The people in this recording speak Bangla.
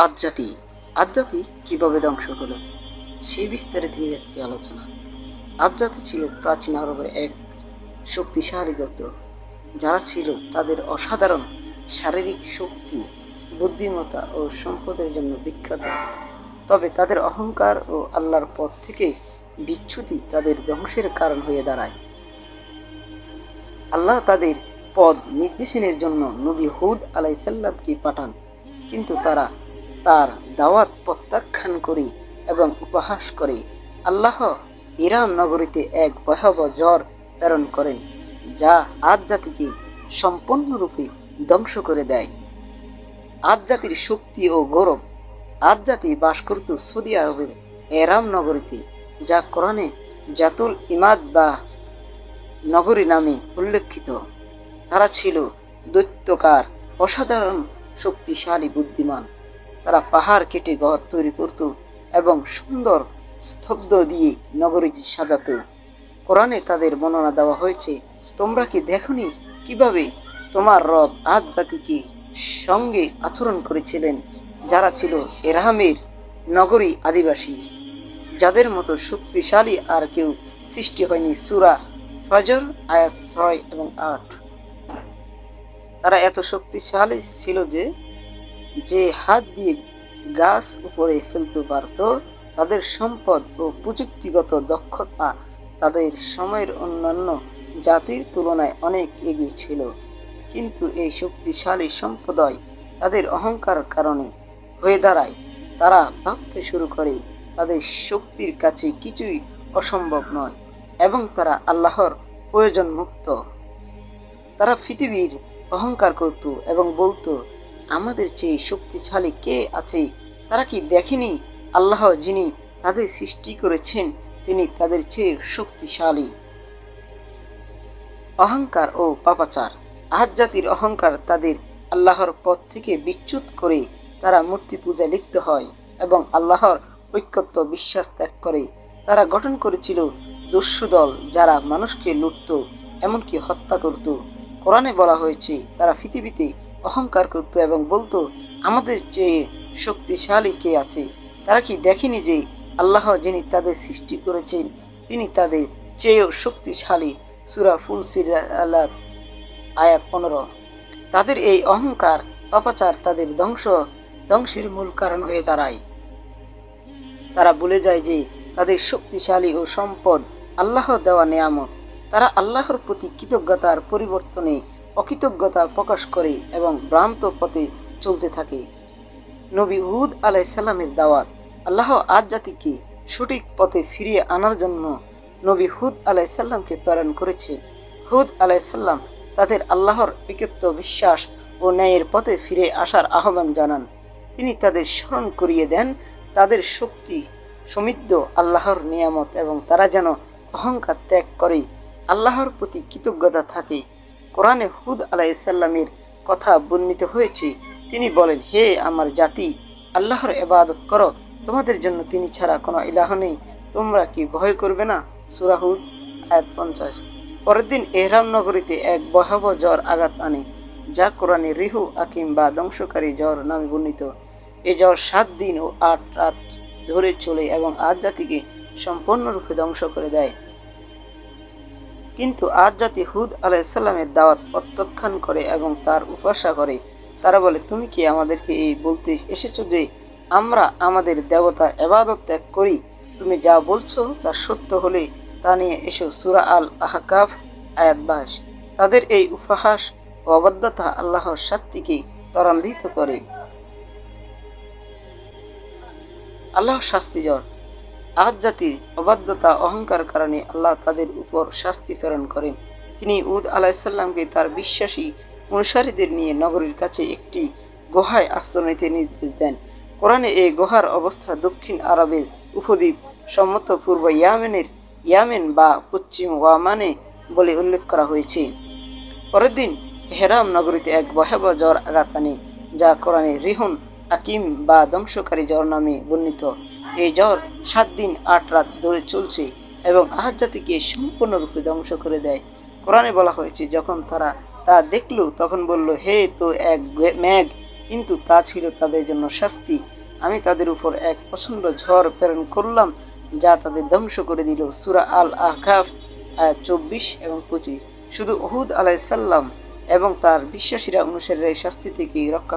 আদ জাতি আদ জাতি কিভাবে ধ্বংস হলো সেই বিস্তারিত নিয়ে আজকে আলোচনা। আদ জাতি ছিল প্রাচীন আরবের এক শক্তিশালী গোত্র, যারা ছিল তাদের অসাধারণ শারীরিক শক্তি, বুদ্ধিমত্তা ও সম্পদের জন্য বিখ্যাত। তবে তাদের অহংকার ও আল্লাহর পথ থেকে বিচ্যুতি তাদের ধ্বংসের কারণ হয়ে দাঁড়ায়। আল্লাহ তাদের পথ নির্দেশনের জন্য নবী হুদ আলাইসাল্লামকে পাঠান, কিন্তু তারা তার দাওয়াত প্রত্যাখ্যান করে এবং উপহাস করে। আল্লাহ ইরাম নগরীতে এক ভয়াবহ জ্বর প্রেরণ করেন, যা আদ জাতিকে সম্পূর্ণরূপে ধ্বংস করে দেয়। আদ জাতির শক্তি ও গৌরব। আদ জাতি বাস করত সৌদি আরবের এরাম নগরীতে, যা কোরআনে জাতুল ইমাদ বা নগরী নামে উল্লেখিত। তারা ছিল দৈত্যকার, অসাধারণ শক্তিশালী, বুদ্ধিমান। তারা পাহাড় কেটে ঘর তৈরি করত এবং সুন্দর স্তব্ধ দিয়ে নগরীটি সাজাত। কোরআনে তাদের বর্ণনা দেওয়া হয়েছে, তোমরা কি দেখনি কিভাবে তোমার রব আদ জাতিকে সঙ্গে আচরণ করেছিলেন, যারা ছিল এরামের নগরী আদিবাসী, যাদের মতো শক্তিশালী আর কেউ সৃষ্টি হয়নি। সূরা ফজর আয়াত 6 এবং 8। তারা এত শক্তিশালী ছিল যে হাত দিয়ে গাছ উপরে ফেলতে পারত। তাদের সম্পদ ও প্রযুক্তিগত দক্ষতা তাদের সময়ের অন্যান্য জাতির তুলনায় অনেক এগিয়ে ছিল। কিন্তু এই শক্তিশালী সম্প্রদায় তাদের অহংকার কারণে হয়ে দাঁড়ায়। তারা ভাবতে শুরু করে তাদের শক্তির কাছে কিছুই অসম্ভব নয় এবং তারা আল্লাহর প্রয়োজন মুক্ত। তারা পৃথিবীর অহংকার করত এবং বলতো, আমাদের চেয়ে শক্তিশালী কে আছে? তারা কি দেখেনি আল্লাহ যিনি তাদের সৃষ্টি করেছেন, তিনি তাদের চেয়ে শক্তিশালী? অহংকার ও পাপাচার। আদ জাতির অহংকার তাদের আল্লাহর পথ থেকে বিচ্যুত করে তারা মূর্তি পূজায় লিপ্ত হয় এবং আল্লাহর ঐক্যত্ব বিশ্বাস ত্যাগ করে। তারা গঠন করেছিল দস্যু দল, যারা মানুষকে লুটত, এমনকি হত্যা করত। কোরআনে বলা হয়েছে, তারা পৃথিবীতে অহংকার করত এবং বলতো, আমাদের চেয়ে শক্তিশালী কে আছে? তারা কি দেখেনি যে আল্লাহ যিনি তাদের সৃষ্টি করেছেন, তিনি তাদের চেয়েও শক্তিশালী? সূরা ফুলসিরাত আয়াত 15। তাদের এই অহংকার, পাপাচার তাদের ধ্বংসের মূল কারণ হয়ে দাঁড়ায়। তারা ভুলে যায় যে তাদের শক্তিশালী ও সম্পদ আল্লাহ দেওয়া নেয়ামত। তারা আল্লাহর প্রতি কৃতজ্ঞতার পরিবর্তনে অকৃতজ্ঞতা প্রকাশ করে এবং ভ্রান্ত পথে চলতে থাকে। নবী হুদ আলাইসাল্লামের দাওয়াত। আল্লাহ আদ জাতিকে সঠিক পথে ফিরিয়ে আনার জন্য নবী হুদ আলাইসাল্লামকে প্রেরণ করেছে। হুদ আলাইসাল্লাম তাদের আল্লাহর ঐক্যত্ব, বিশ্বাস ও ন্যায়ের পথে ফিরে আসার আহ্বান জানান। তিনি তাদের স্মরণ করিয়ে দেন তাদের শক্তি সমৃদ্ধ আল্লাহর নিয়ামত এবং তারা যেন অহংকার ত্যাগ করে আল্লাহর প্রতি কৃতজ্ঞতা থাকে। কোরআনে হুদ আলাইসাল্লামের কথা বর্ণিত হয়েছে, তিনি বলেন, হে আমার জাতি, আল্লাহর ইবাদত করো, তোমাদের জন্য তিনি ছাড়া কোনো ইলাহ নেই, তোমরা কি ভয় করবে না? সূরা হুদ আয়াত 50। পরের দিন এহরাম নগরীতে এক ভয়াবহ জ্বর আঘাত আনে, যা কোরআনে রিহু আকিম বা ধ্বংসকারী জ্বর নামে বর্ণিত। এই জ্বর 7 দিন ও 8 রাত ধরে চলে এবং আদ জাতিকে সম্পূর্ণরূপে ধ্বংস করে দেয়। কিন্তু আদ জাতি হুদ আলাইসাল্লামের দাওয়াত প্রত্যাখ্যান করে এবং তার উপাসনা করে। তারা বলে, তুমি কি আমাদেরকে এই বলতে এসেছো যে আমরা আমাদের দেবতার ইবাদত ত্যাগ করি? তুমি যা বলছো তা সত্য হলে তা নিয়ে এসো। সূরা আল আহকাফ আয়াত 22। তাদের এই উপহাস ও অবাধ্যতা আল্লাহর শাস্তিকে ত্বরান্বিত করে। আল্লাহর শাস্তি জ্বর। আদ জাতির অবাধ্যতা, অহংকার কারণে আল্লাহ তাদের উপর শাস্তি প্রেরণ করেন। তিনি হুদ আলাইসাল্লামকে তার বিশ্বাসী অনুসারীদের নিয়ে নগরীর কাছে একটি গুহায় আশ্রয় নিতে নির্দেশ দেন। কোরআনে এই গুহার অবস্থা দক্ষিণ আরবের উপদ্বীপ সম্মত পূর্ব ইয়ামেন বা পশ্চিম ওয়ামানে বলে উল্লেখ করা হয়েছে। পরের দিন হেরাম নগরীতে এক ভয়াবহ জ্বর আঘাত আনে, যা কোরআনে রিহুন আকিম বা ধ্বংসকারী জ্বর নামে বর্ণিত। এই জ্বর 7 দিন 8 রাত ধরে চলছে এবং আদ জাতিকে সম্পূর্ণরূপে ধ্বংস করে দেয়। কোরআনে বলা হয়েছে, যখন তারা তা দেখল তখন বলল, হে তো এক মেঘ কিন্তু তা ছিল তাদের জন্য শাস্তি। আমি তাদের উপর এক প্রচণ্ড ঝড় প্রেরণ করলাম, যা তাদের ধ্বংস করে দিল। সূরা আল আহকাফ আয়াত 24 এবং 25। শুধু হুদ আলাইহিস সালাম এবং তার বিশ্বাসীরা অনুসারীরা এই শাস্তি থেকে রক্ষা